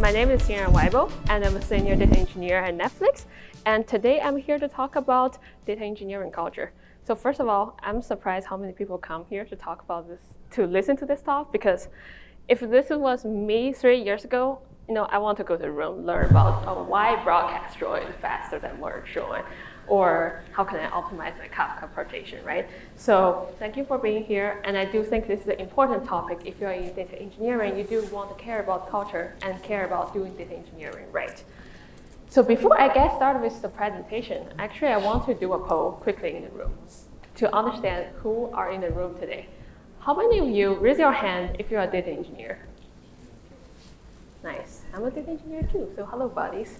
My name is Tina Weibo, and I'm a senior data engineer at Netflix. And today I'm here to talk about data engineering culture. So first of all, I'm surprised how many people come here to talk about this, to listen to this talk, because if this was me 3 years ago, I want to go to the room, learn about why broadcast join faster than merge join, or how can I optimize my Kafka partition, right? So thank you for being here, and I do think this is an important topic. If you're in data engineering, you do want to care about culture and care about doing data engineering right. So before I get started with the presentation, actually I want to do a poll quickly in the room to understand who are in the room today. How many of you, raise your hand if you're a data engineer? Nice, I'm a data engineer too, so hello buddies.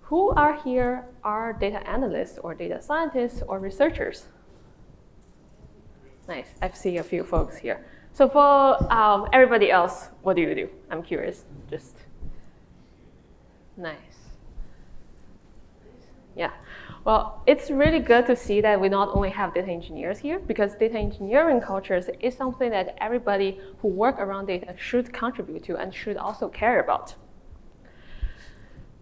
Who are here are data analysts or data scientists or researchers? Nice, I see a few folks here. So for everybody else, what do you do? I'm curious, just nice. Yeah, well, it's really good to see that we not only have data engineers here, because data engineering cultures is something that everybody who work around data should contribute to and should also care about.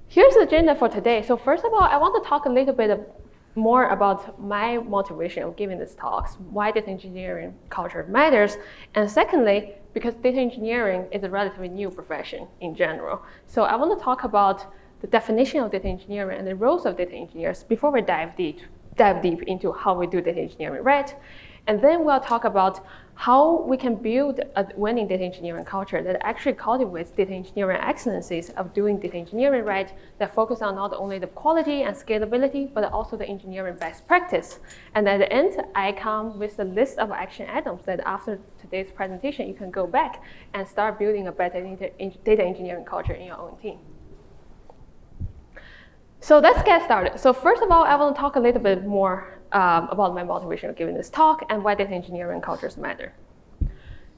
Here's the agenda for today. So first of all, I want to talk a little bit more about my motivation of giving these talks, why data engineering culture matters, and secondly, because data engineering is a relatively new profession in general. So I want to talk about the definition of data engineering and the roles of data engineers before we dive deep into how we do data engineering right. And then we'll talk about how we can build a winning data engineering culture that actually cultivates data engineering excellencies of doing data engineering right, that focus on not only the quality and scalability, but also the engineering best practice. And at the end, I come with a list of action items that after today's presentation, you can go back and start building a better data engineering culture in your own team. So let's get started. So first of all, I want to talk a little bit more about my motivation of giving this talk and why data engineering cultures matter.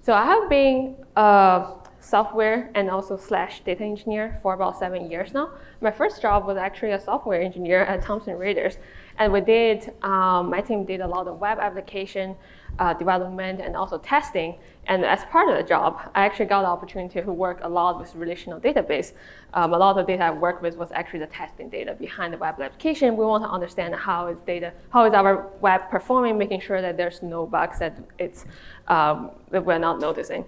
So I have been a software and also / data engineer for about 7 years now. My first job was actually a software engineer at Thomson Reuters. And my team did a lot of web application development and also testing. And as part of the job, I actually got the opportunity to work a lot with relational database. A lot of data I worked with was actually the testing data behind the web application. We want to understand how is our web performing, making sure that there's no bugs that we're not noticing.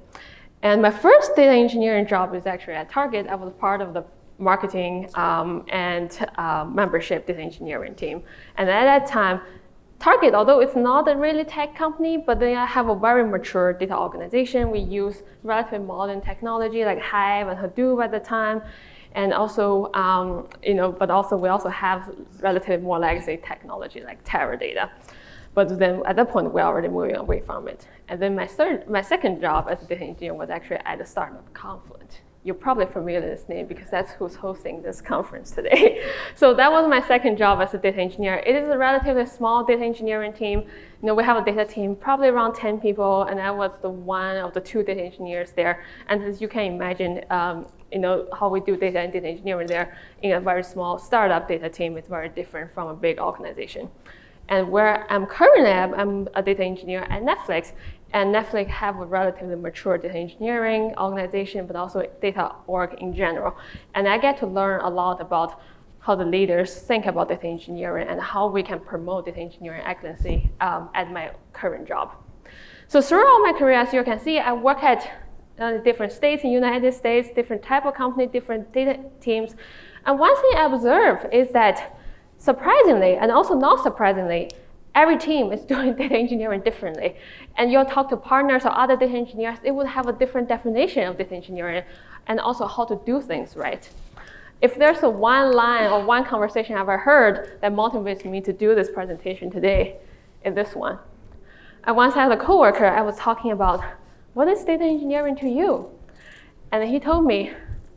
And my first data engineering job is actually at Target. I was part of the marketing and membership data engineering team. And at that time, Target, although it's not a really tech company, but they have a very mature data organization. We use relatively modern technology like Hive and Hadoop at the time. And also, but also we also have relatively more legacy technology like Teradata. But then at that point, we're already moving away from it. And then my second job as a data engineer was actually at the startup Confluent. You're probably familiar with this name because that's who's hosting this conference today. So that was my second job as a data engineer. It is a relatively small data engineering team. We have a data team, probably around 10 people, and I was the one of the 2 data engineers there. And as you can imagine, how we do data and data engineering there in a very small startup data team is very different from a big organization. And where I'm currently at, I'm a data engineer at Netflix. And Netflix have a relatively mature data engineering organization, but also data org in general. And I get to learn a lot about how the leaders think about data engineering and how we can promote data engineering excellency at my current job. So throughout my career, as you can see, I work at different states in the United States, different type of company, different data teams. And one thing I observe is that surprisingly, and also not surprisingly, every team is doing data engineering differently. And you'll talk to partners or other data engineers, it would have a different definition of data engineering and also how to do things right. If there's a one line or one conversation I've ever heard that motivates me to do this presentation today, it's this one. I once had a coworker, I was talking about, what is data engineering to you? And he told me,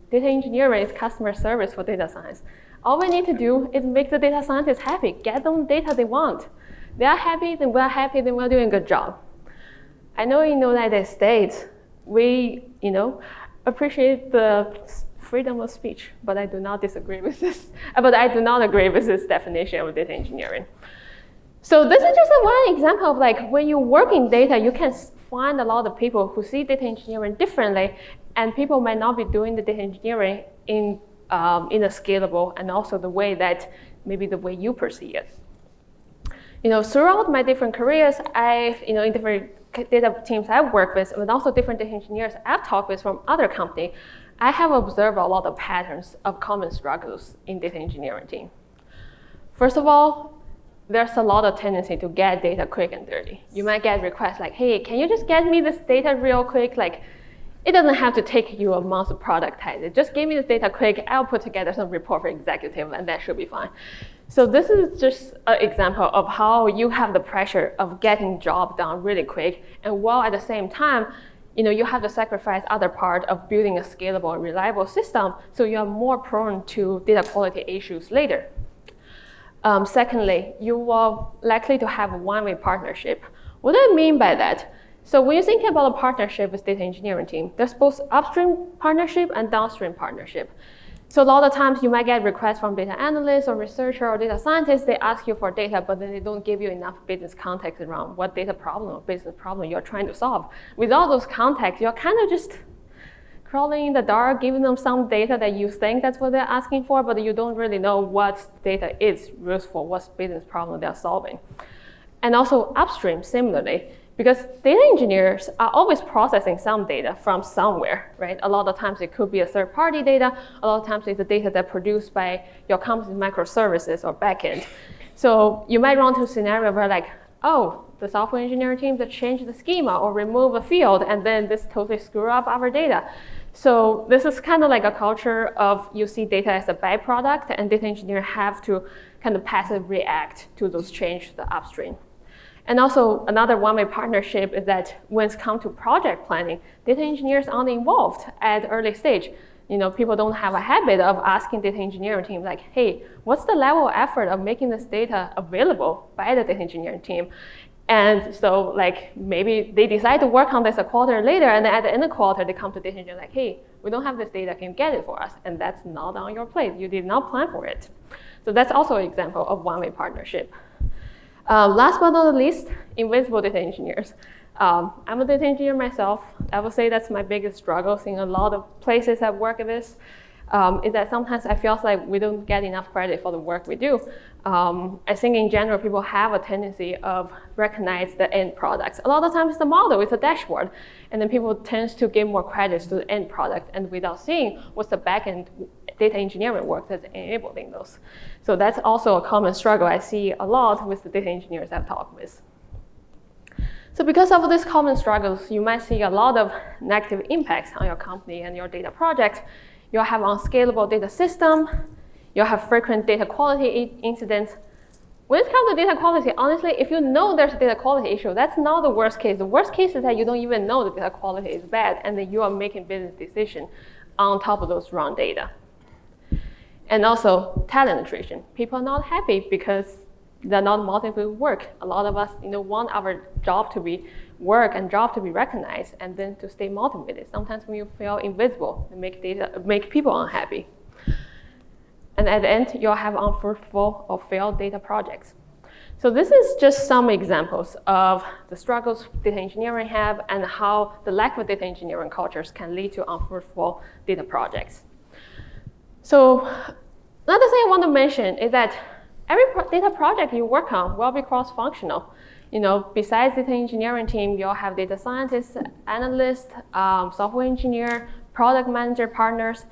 data engineering is customer service for data science. All we need to do is make the data scientists happy, get them the data they want. They are happy, then we're happy, then we're doing a good job. I know in the United States, we appreciate the freedom of speech, but I do not disagree with this. But I do not agree with this definition of data engineering. So this is just one example of when you work in data, you can find a lot of people who see data engineering differently, and people might not be doing the data engineering in a scalable and also the way that maybe the way you perceive it. Throughout my different careers, in different data teams I've worked with, and also different data engineers I've talked with from other companies, I have observed a lot of patterns of common struggles in data engineering team. First of all, there's a lot of tendency to get data quick and dirty. You might get requests like, hey, can you just get me this data real quick? Like, it doesn't have to take you a month to productize it. Just give me the data quick. I'll put together some report for executive, and that should be fine. So this is just an example of how you have the pressure of getting job done really quick, and while at the same time, you have to sacrifice other part of building a scalable and reliable system, so you are more prone to data quality issues later. Secondly, you are likely to have a one-way partnership. What do I mean by that? So when you're thinking about a partnership with data engineering team, there's both upstream partnership and downstream partnership. So a lot of times you might get requests from data analysts or researcher or data scientists. They ask you for data, but then they don't give you enough business context around what data problem or business problem you're trying to solve. Without those contexts, you're kind of just crawling in the dark, giving them some data that you think that's what they're asking for, but you don't really know what data is useful, what business problem they're solving. And also upstream, similarly, because data engineers are always processing some data from somewhere, right? A lot of times it could be a third-party data. A lot of times it's the data that's produced by your company's microservices or backend. So you might run into a scenario where like, oh, the software engineering team that changed the schema or remove a field, and then this totally screw up our data. So this is kind of like a culture of you see data as a byproduct, and data engineers have to kind of passively react to those changes to the upstream. And also another one-way partnership is that when it comes to project planning, data engineers aren't involved at the early stage. People don't have a habit of asking data engineering team like, hey, what's the level of effort of making this data available by the data engineering team? And so like maybe they decide to work on this a quarter later, and then at the end of the quarter, they come to data engineer like, hey, we don't have this data, can you get it for us? And that's not on your plate. You did not plan for it. So that's also an example of one-way partnership. Last but not the least, invisible data engineers. I'm a data engineer myself. I would say that's my biggest struggle in a lot of places I work with, is that sometimes I feel like we don't get enough credit for the work we do. I think in general, people have a tendency of recognize the end products. A lot of times it's the model, it's a dashboard, and then people tend to give more credits to the end product and without seeing what's the back-end data engineering work that's enabling those. So that's also a common struggle I see a lot with the data engineers I've talked with. So because of these common struggles, you might see a lot of negative impacts on your company and your data projects. You'll have unscalable data system. You'll have frequent data quality incidents. When it comes to data quality, honestly, if you know there's a data quality issue, that's not the worst case. The worst case is that you don't even know the data quality is bad, and then you are making business decisions on top of those wrong data. And also talent attrition. People are not happy because they're not motivated with work. A lot of us want our job to be work and job to be recognized, and then to stay motivated. Sometimes when you feel invisible, it make people unhappy. And at the end, you'll have unfruitful or failed data projects. So this is just some examples of the struggles data engineering have and how the lack of data engineering cultures can lead to unfruitful data projects. So another thing I want to mention is that every data project you work on will be cross-functional. Besides data engineering team, you'll have data scientists, analysts, software engineer, product manager, partners,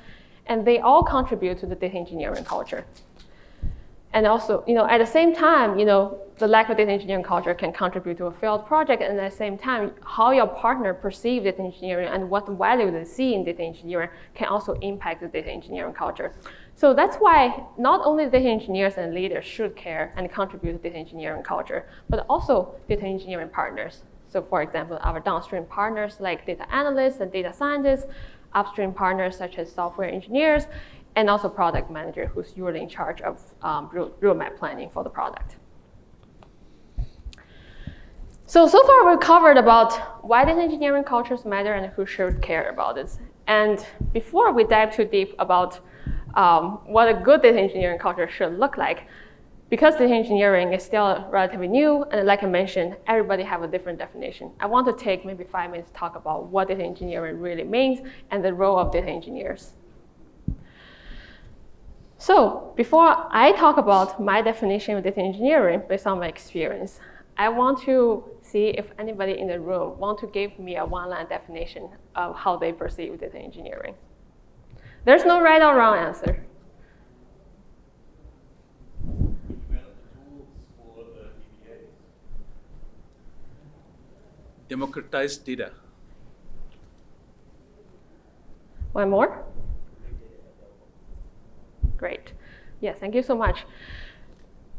and they all contribute to the data engineering culture. And also, at the same time, the lack of data engineering culture can contribute to a failed project, and at the same time, how your partner perceive data engineering and what value they see in data engineering can also impact the data engineering culture. So that's why not only data engineers and leaders should care and contribute to data engineering culture, but also data engineering partners. So for example, our downstream partners like data analysts and data scientists, upstream partners such as software engineers, and also product manager who's usually in charge of roadmap planning for the product. So far we've covered about why data engineering cultures matter and who should care about it. And before we dive too deep about what a good data engineering culture should look like, because data engineering is still relatively new, and like I mentioned, everybody have a different definition. I want to take maybe 5 minutes to talk about what data engineering really means and the role of data engineers. So before I talk about my definition of data engineering based on my experience, I want to see if anybody in the room want to give me a one-line definition of how they perceive data engineering. There's no right or wrong answer. Democratize data. One more? Great. Yes, thank you so much.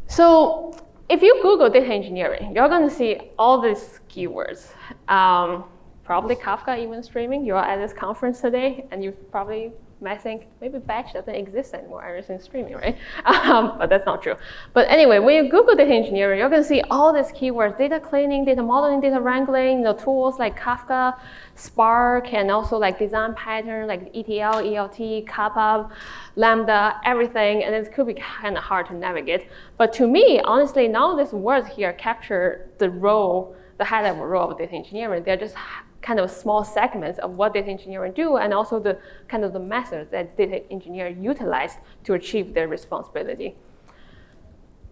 So if you Google data engineering, you're going to see all these keywords. Probably Kafka event streaming. You're at this conference today, and you probably might think maybe batch doesn't exist anymore, everything's streaming, right? But that's not true. But anyway, when you Google data engineering, you're going to see all these keywords: data cleaning, data modeling, data wrangling, tools like Kafka, Spark, and also like design pattern like ETL, ELT, kappa, Lambda, everything. And it could be kind of hard to navigate. But to me, honestly, none of these words here capture the role, the high-level role of data engineering. They're just kind of small segments of what data engineering do, and also the kind of the methods that data engineer utilize to achieve their responsibility.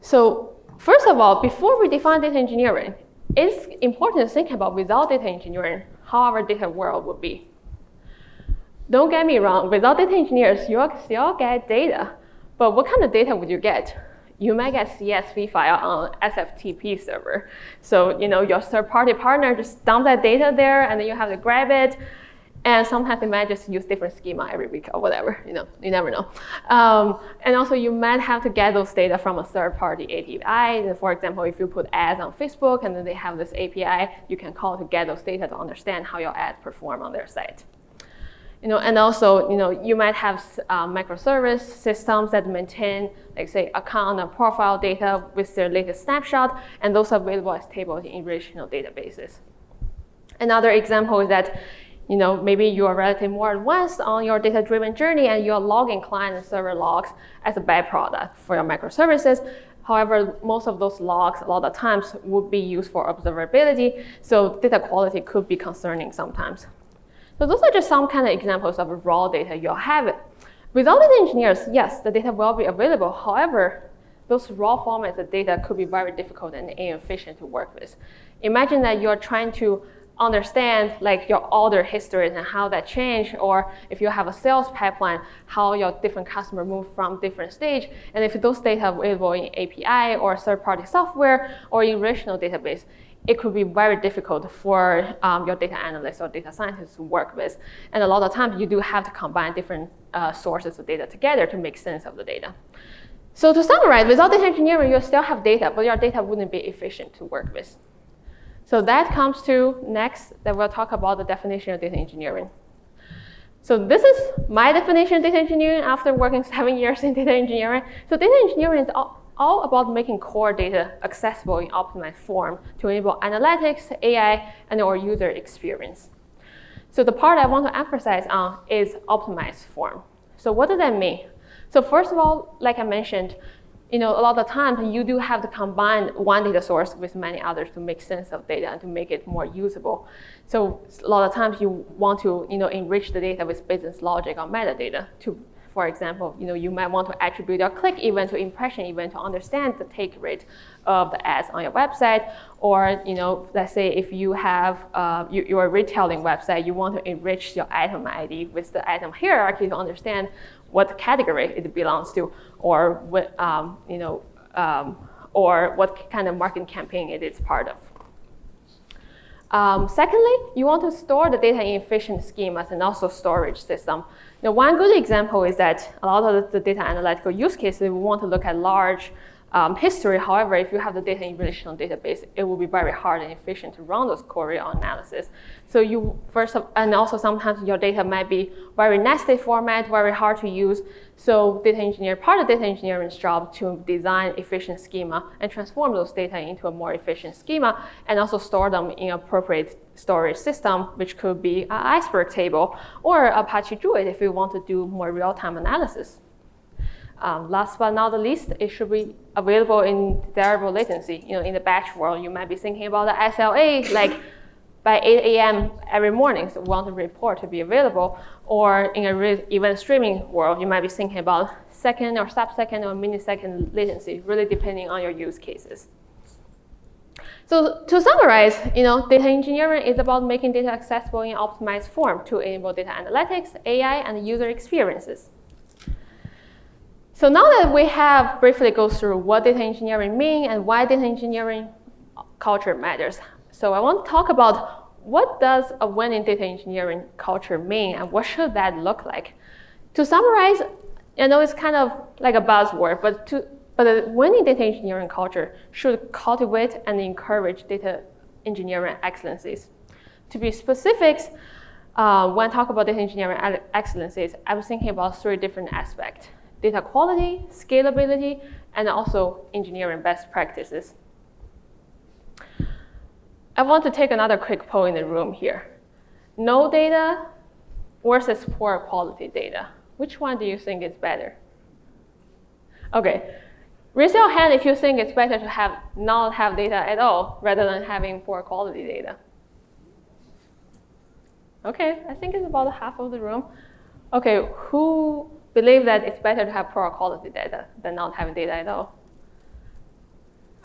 So first of all, before we define data engineering, it's important to think about without data engineering, how our data world would be. Don't get me wrong, without data engineers, you'll still get data, but what kind of data would you get? You might get CSV file on SFTP server. So your third-party partner just dump that data there, and then you have to grab it. And sometimes they might just use different schema every week or whatever. You never know. And also, you might have to get those data from a third-party API. For example, if you put ads on Facebook, and then they have this API, you can call to get those data to understand how your ads perform on their site. And also, you might have microservice systems that maintain, like say, account and profile data with their latest snapshot, and those are available as tables in relational databases. Another example is that, maybe you are relatively more advanced on your data-driven journey, and you're logging client and server logs as a byproduct for your microservices. However, most of those logs, a lot of times, would be used for observability, so data quality could be concerning sometimes. So those are just some kind of examples of raw data you'll have. Without data engineers, yes, the data will be available. However, those raw formats of data could be very difficult and inefficient to work with. Imagine that you're trying to understand like your order histories and how that changed, or if you have a sales pipeline, how your different customers move from different stage, and if those data are available in API or third-party software or in relational database, it could be very difficult for your data analysts or data scientists to work with. And a lot of times you do have to combine different sources of data together to make sense of the data. So to summarize, without data engineering, you still have data, but your data wouldn't be efficient to work with. So that comes to next, that we'll talk about the definition of data engineering. So this is my definition of data engineering after working 7 years in data engineering. So data engineering is all about making core data accessible in optimized form to enable analytics, AI, and or user experience. So the part I want to emphasize on is optimized form. So what does that mean? So first of all, like I mentioned, a lot of times you do have to combine one data source with many others to make sense of data and to make it more usable. So a lot of times you want to enrich the data with business logic or metadata to, for example, you might want to attribute your click event to impression event to understand the take rate of the ads on your website. Or, let's say if you have your retailing website, you want to enrich your item ID with the item hierarchy to understand what category it belongs to, or what or what kind of marketing campaign it is part of. Secondly, you want to store the data in efficient schemas and also storage system. Now, one good example is that a lot of the data analytical use cases, we want to look at large history. However, if you have the data in relational database, it will be very hard and efficient to run those query analysis. So and also sometimes your data might be very nested format, very hard to use. So part of data engineering's job to design efficient schema and transform those data into a more efficient schema, and also store them in appropriate storage system, which could be an iceberg table or Apache Druid if you want to do more real-time analysis. Last but not the least, it should be available in variable latency. In the batch world, you might be thinking about the SLA, like by 8 a.m. every morning, so we want the report to be available. Or in a event streaming world, you might be thinking about second or sub-second or millisecond latency, really depending on your use cases. So to summarize, data engineering is about making data accessible in optimized form to enable data analytics, AI, and user experiences. So now that we have briefly go through what data engineering means and why data engineering culture matters, so I want to talk about what does a winning data engineering culture mean and what should that look like. To summarize, I know it's kind of like a buzzword, but a winning data engineering culture should cultivate and encourage data engineering excellencies. To be specific, when I talk about data engineering excellencies, I was thinking about 3 different aspects: data quality, scalability, and also engineering best practices. I want to take another quick poll in the room here. No data versus poor quality data. Which one do you think is better? Okay, raise your hand if you think it's better to not have data at all rather than having poor quality data. Okay, I think it's about half of the room. Okay, who believe that it's better to have poor quality data than not having data at all?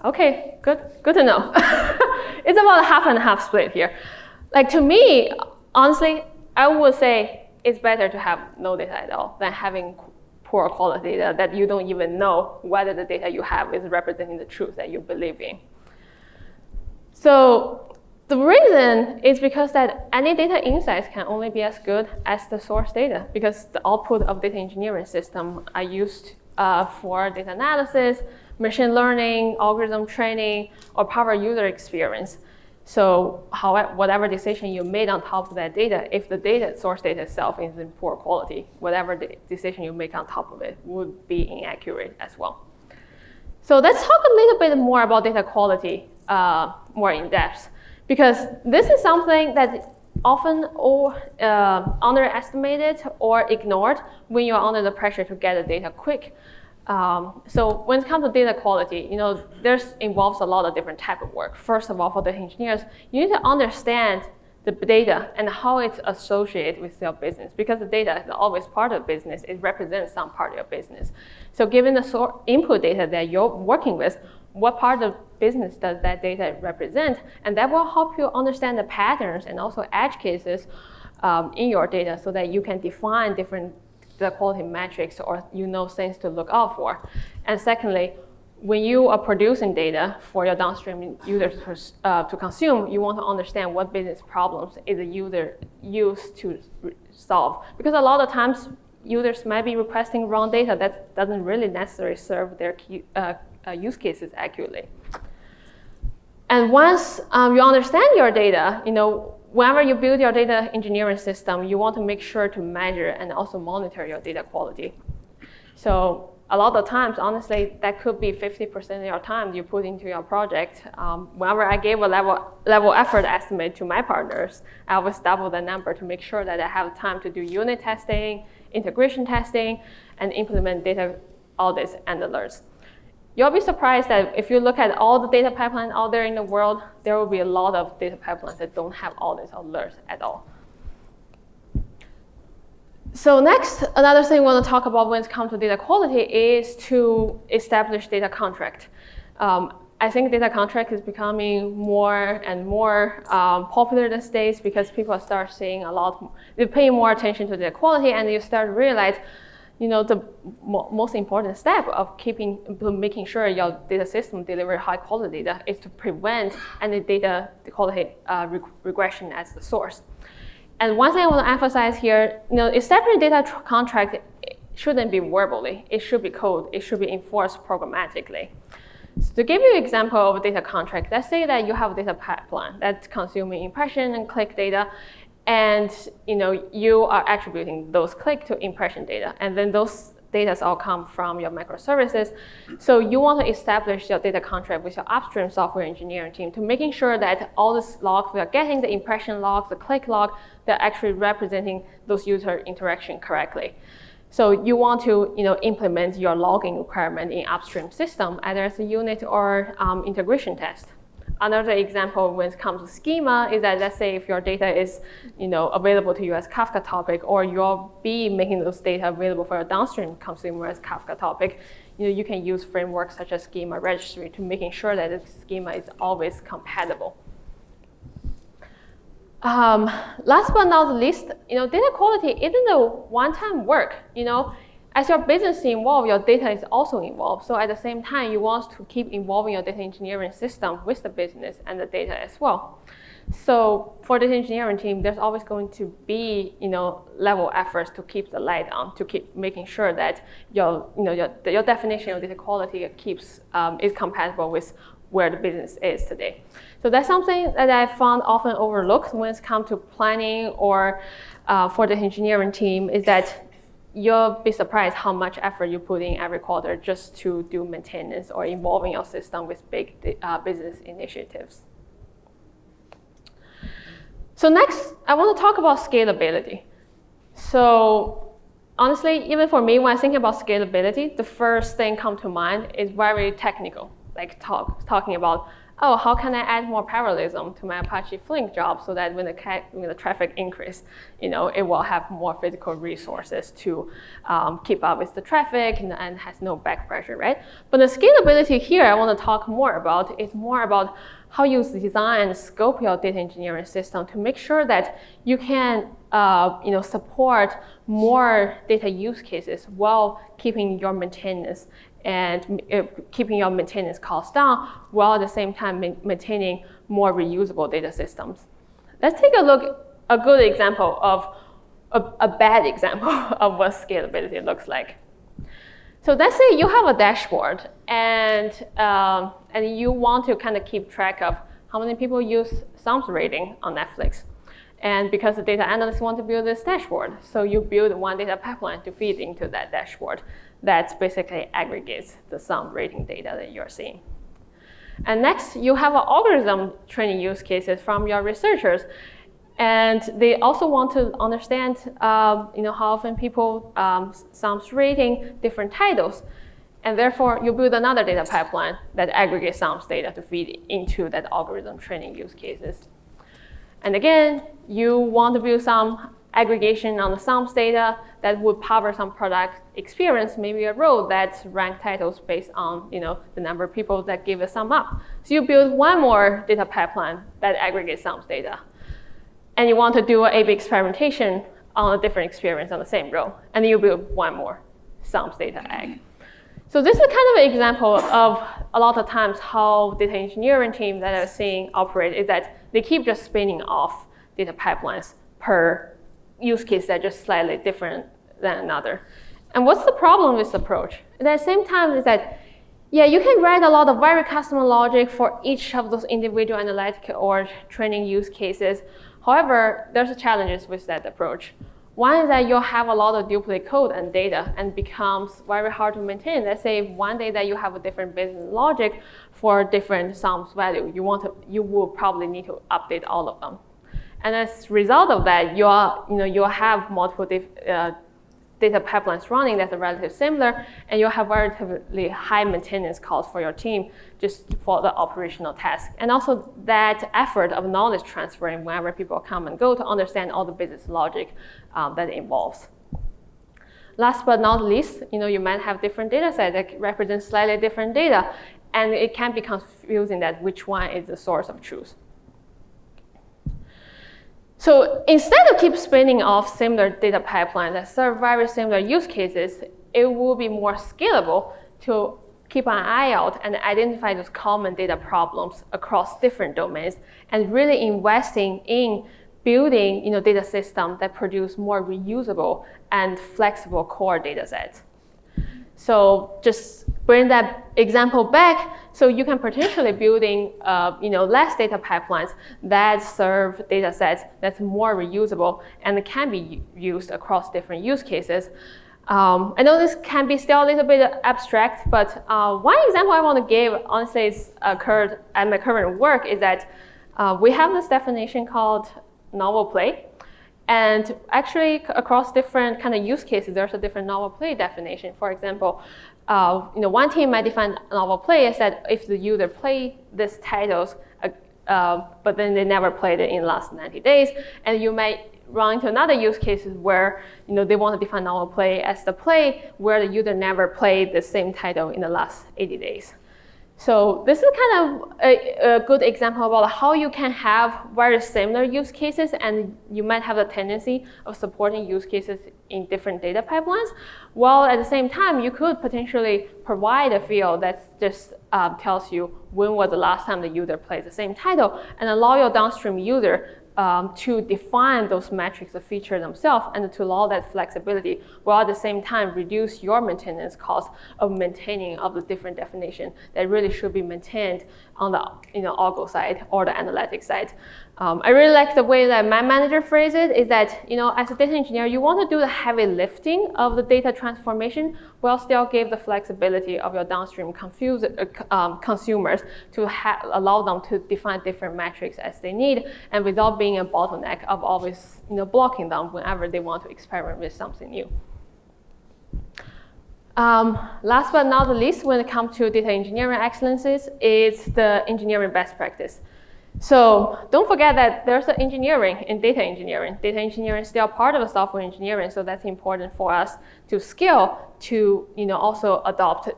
Okay, good to know. It's about a half and half split here. Like, to me, honestly, I would say it's better to have no data at all than having poor quality data that you don't even know whether the data you have is representing the truth that you believe in. So the reason is because that any data insights can only be as good as the source data, because the output of data engineering system are used for data analysis, machine learning, algorithm training, or power user experience. So whatever decision you made on top of that data, if the source data itself is in poor quality, whatever decision you make on top of it would be inaccurate as well. So let's talk a little bit more about data quality more in depth, because this is something that often underestimated or ignored when you're under the pressure to get the data quick. So when it comes to data quality, there's involves a lot of different type of work. First of all, for data engineers, you need to understand the data and how it's associated with your business, because the data is always part of the business. It represents some part of your business. So given the input data that you're working with, what part of business does that data represent? And that will help you understand the patterns and also edge cases in your data so that you can define different the quality metrics or things to look out for. And secondly, when you are producing data for your downstream users to consume, you want to understand what business problems is the user used to solve. Because a lot of times, users might be requesting wrong data that doesn't really necessarily serve their key, use cases accurately. And once you understand your data, whenever you build your data engineering system, you want to make sure to measure and also monitor your data quality. So a lot of times, honestly, that could be 50% of your time you put into your project. Whenever I gave a level effort estimate to my partners, I always double the number to make sure that I have time to do unit testing, integration testing, and implement data audits and alerts. You'll be surprised that if you look at all the data pipelines out there in the world, there will be a lot of data pipelines that don't have all these alerts at all. So next, another thing we want to talk about when it comes to data quality is to establish data contract. I think data contract is becoming more and more popular these days because people start seeing they're paying more attention to data quality, and you start to realize the most important step of making sure your data system delivers high quality data is to prevent any data quality regression as the source. And one thing I want to emphasize here, establishing data contract shouldn't be verbally. It should be code. It should be enforced programmatically. So to give you an example of a data contract, let's say that you have a data pipeline that's consuming impression and click data, and you are attributing those click to impression data, and then those data all come from your microservices. So you want to establish your data contract with your upstream software engineering team to making sure that all these logs we are getting, the impression logs, the click log, they're actually representing those user interaction correctly. So you want to implement your logging requirement in upstream system, either as a unit or integration test. Another example when it comes to schema is that, let's say if your data is available to you as Kafka topic, or you'll be making those data available for a downstream consumer as Kafka topic, you can use frameworks such as schema registry to making sure that the schema is always compatible. Last but not least, data quality isn't a one-time work. As your business evolves, your data is also involved. So at the same time, you want to keep involving your data engineering system with the business and the data as well. So for the data engineering team, there's always going to be level efforts to keep the light on, to keep making sure that your definition of data quality is compatible with where the business is today. So that's something that I found often overlooked when it comes to planning or for the engineering team, is that you'll be surprised how much effort you put in every quarter just to do maintenance or involving your system with big business initiatives. So next, I want to talk about scalability. So honestly, even for me, when I think about scalability, the first thing comes to mind is very technical, like talking about, oh, how can I add more parallelism to my Apache Flink job so that when the traffic increase, it will have more physical resources to keep up with the traffic and has no back pressure, right? But the scalability here I want to talk more about is more about how you design and scope your data engineering system to make sure that you can support more data use cases while keeping your maintenance costs down, while at the same time maintaining more reusable data systems. Let's take a good example of a bad example of what scalability looks like. So let's say you have a dashboard and you want to kind of keep track of how many people use Psalms rating on Netflix. And because the data analysts want to build this dashboard, so you build one data pipeline to feed into that dashboard that basically aggregates the Psalms rating data that you're seeing. And next, you have an algorithm training use cases from your researchers. And they also want to understand how often people Psalms rating different titles. And therefore, you build another data pipeline that aggregates Psalms data to feed into that algorithm training use cases. And again, you want to build some aggregation on the Psalms data that would power some product experience, maybe a role that rank titles based on the number of people that give a sum up. So you build one more data pipeline that aggregates Psalms data. And you want to do an A/B experimentation on a different experience on the same row. And then you build one more Psalms data egg. So this is kind of an example of a lot of times how data engineering team that I've seen operate is that they keep just spinning off data pipelines per use case that just slightly different than another. And what's the problem with this approach? At the same time is that, yeah, you can write a lot of very custom logic for each of those individual analytic or training use cases. However, there's challenges with that approach. One is that you'll have a lot of duplicate code and data and becomes very hard to maintain. Let's say one day that you have a different business logic for different Psalms value, you will probably need to update all of them. And as a result of that, you'll have multiple data pipelines running that are relatively similar, and you'll have relatively high maintenance costs for your team just for the operational task. And also that effort of knowledge transferring whenever people come and go to understand all the business logic that it involves. Last but not least, you might have different data sets that represent slightly different data, and it can be confusing that which one is the source of truth. So instead of keep spinning off similar data pipelines that serve very similar use cases, it will be more scalable to keep an eye out and identify those common data problems across different domains and really investing in building data systems that produce more reusable and flexible core data sets. So just bring that example back, so you can potentially building less data pipelines that serve data sets that's more reusable and can be used across different use cases. I know this can be still a little bit abstract, but one example I want to give, honestly, is occurred at my current work is that we have this definition called novel play. And actually, across different kind of use cases, there's a different novel play definition. For example, one team might define a novel play as that if the user play these titles, but then they never played it in the last 90 days, and you might run into another use cases where they want to define novel play as the play where the user never played the same title in the last 80 days. So this is kind of a good example about how you can have very similar use cases, and you might have a tendency of supporting use cases in different data pipelines, while at the same time you could potentially provide a field that just tells you when was the last time the user played the same title, and allow your downstream user to define those metrics of feature themselves and to allow that flexibility, while at the same time reduce your maintenance cost of maintaining of the different definition that really should be maintained on the algo side or the analytics side. I really like the way that my manager phrased it, is that as a data engineer, you want to do the heavy lifting of the data transformation while still give the flexibility of your downstream consumers to allow them to define different metrics as they need, and without being a bottleneck of always blocking them whenever they want to experiment with something new. Last but not the least, when it comes to data engineering excellences, is the engineering best practice. So don't forget that there's an engineering in data engineering. Data engineering is still part of the software engineering, so that's important for us to scale to also adopt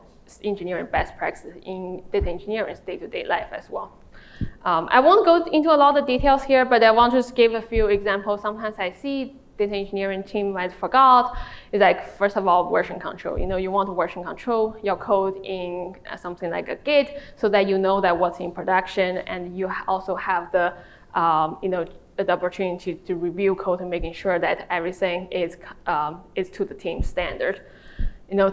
engineering best practices in data engineering's day-to-day life as well. I won't go into a lot of details here, but I want to just give a few examples. Sometimes I see data engineering team might forgot. It's like, first of all, version control. You want to version control your code in something like a Git so that you know that what's in production, and you also have the the opportunity to review code and making sure that everything is to the team standard.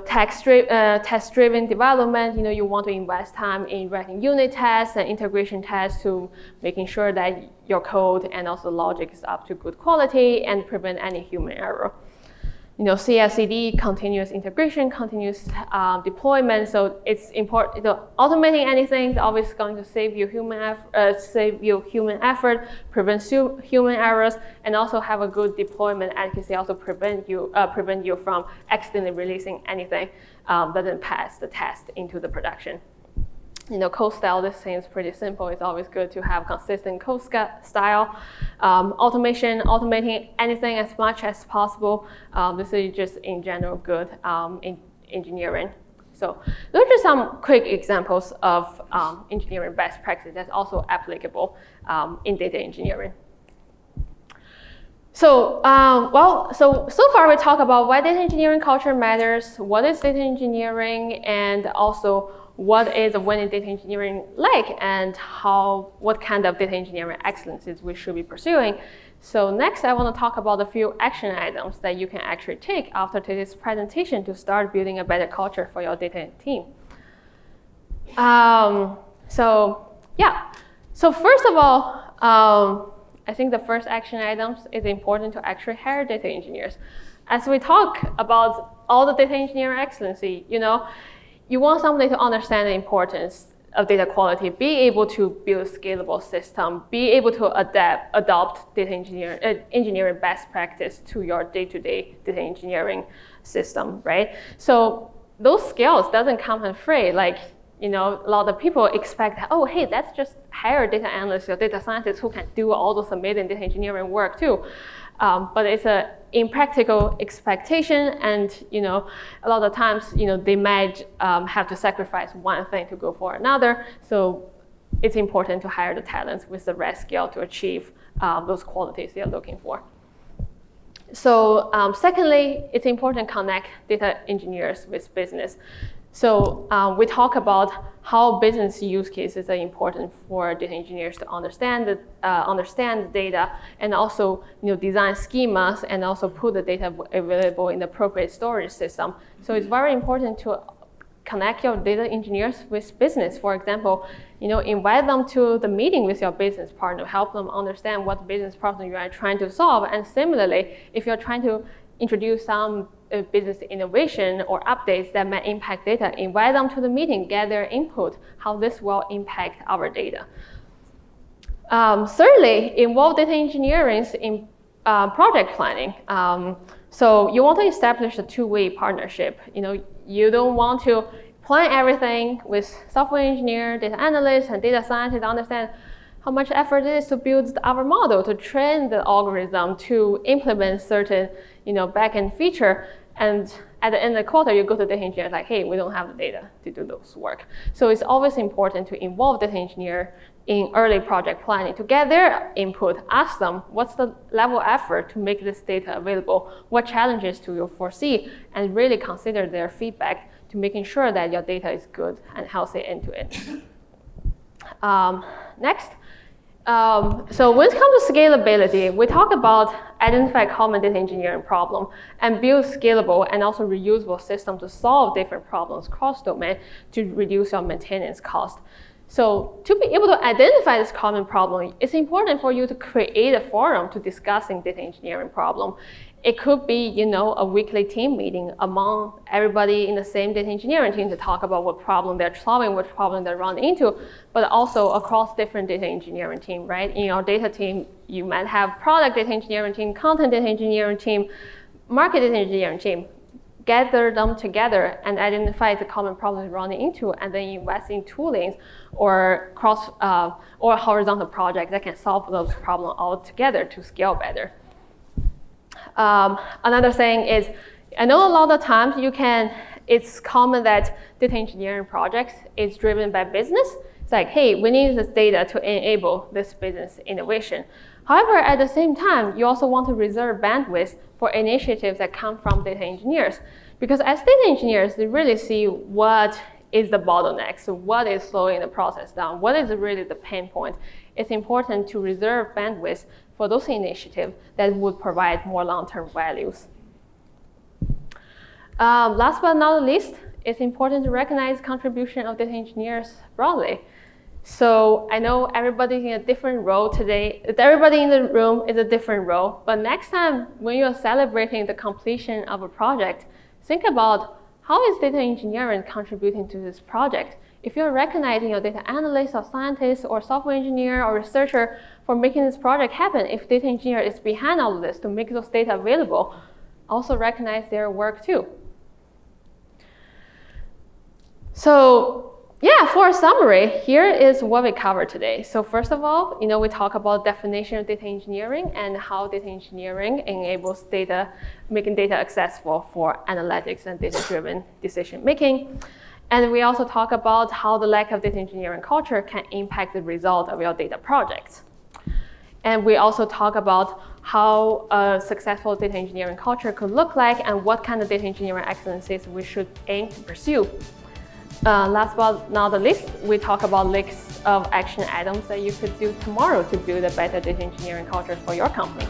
Test-driven development, you want to invest time in writing unit tests and integration tests to making sure that your code and also logic is up to good quality and prevent any human error. CI/CD, continuous integration, continuous deployment. So it's important. Automating anything is always going to save you human effort, prevent human errors, and also have a good deployment adequacy. Also prevent you from accidentally releasing anything that doesn't pass the test into the production. Code style, this seems pretty simple. It's always good to have consistent code style. Automating anything as much as possible. This is just in general good in engineering. So those are some quick examples of engineering best practices that's also applicable in data engineering. So, so far we talked about why data engineering culture matters, what is data engineering, and also what is a winning data engineering like, and what kind of data engineering excellences we should be pursuing. So next, I want to talk about a few action items that you can actually take after today's presentation to start building a better culture for your data team. So first of all, I think the first action items is important to actually hire data engineers. As we talk about all the data engineering excellency, you want somebody to understand the importance of data quality, be able to build a scalable system, be able to adopt data engineering best practice to your day-to-day data engineering system, right? So those skills doesn't come for free. Like, a lot of people expect, oh, hey, let's just hire data analysts or data scientists who can do all those amazing data engineering work too. But it's an impractical expectation, and a lot of times they might have to sacrifice one thing to go for another. So it's important to hire the talents with the right skill to achieve those qualities they're looking for. So secondly, it's important to connect data engineers with business. So we talk about how business use cases are important for data engineers to understand the data, and also design schemas, and also put the data available in the appropriate storage system. So it's very important to connect your data engineers with business. For example, invite them to the meeting with your business partner, help them understand what business problem you are trying to solve. And similarly, if you're trying to introduce some business innovation or updates that might impact data, invite them to the meeting, get their input, how this will impact our data. Thirdly, involve data engineering in project planning. So you want to establish a two-way partnership. You don't want to plan everything with software engineer, data analyst, and data scientist to understand how much effort it is to build our model, to train the algorithm, to implement certain backend feature. And at the end of the quarter, you go to data engineer like, hey, we don't have the data to do those work. So it's always important to involve data engineer in early project planning to get their input. Ask them, what's the level of effort to make this data available? What challenges do you foresee? And really consider their feedback to making sure that your data is good and healthy end to end. Next. So when it comes to scalability, we talk about identify common data engineering problem and build scalable and also reusable systems to solve different problems cross-domain to reduce your maintenance cost. So to be able to identify this common problem, it's important for you to create a forum to discussing data engineering problem. It could be, a weekly team meeting among everybody in the same data engineering team to talk about what problem they're solving, what problem they're running into, but also across different data engineering team, right? In your data team, you might have product data engineering team, content data engineering team, market data engineering team. Gather them together and identify the common problems you're running into, and then invest in toolings or or horizontal project that can solve those problems all together to scale better. Another thing is, I know a lot of times it's common that data engineering projects is driven by business. It's like, hey, we need this data to enable this business innovation. However, at the same time, you also want to reserve bandwidth for initiatives that come from data engineers. Because as data engineers, they really see what is the bottleneck, so what is slowing the process down, what is really the pain point. It's important to reserve bandwidth for those initiatives that would provide more long-term values. Last but not least, it's important to recognize contribution of data engineers broadly. So I know everybody's in a different role today. Everybody in the room is a different role. But next time when you're celebrating the completion of a project, think about how is data engineering contributing to this project? If you're recognizing your data analyst or scientist or software engineer or researcher for making this project happen, if data engineer is behind all of this to make those data available, also recognize their work too. So yeah, for a summary, here is what we covered today. So first of all, we talk about definition of data engineering and how data engineering enables making data accessible for analytics and data-driven decision making. And we also talk about how the lack of data engineering culture can impact the result of your data projects. And we also talk about how a successful data engineering culture could look like and what kind of data engineering excellences we should aim to pursue. Last but not the least, we talk about lists of action items that you could do tomorrow to build a better data engineering culture for your company.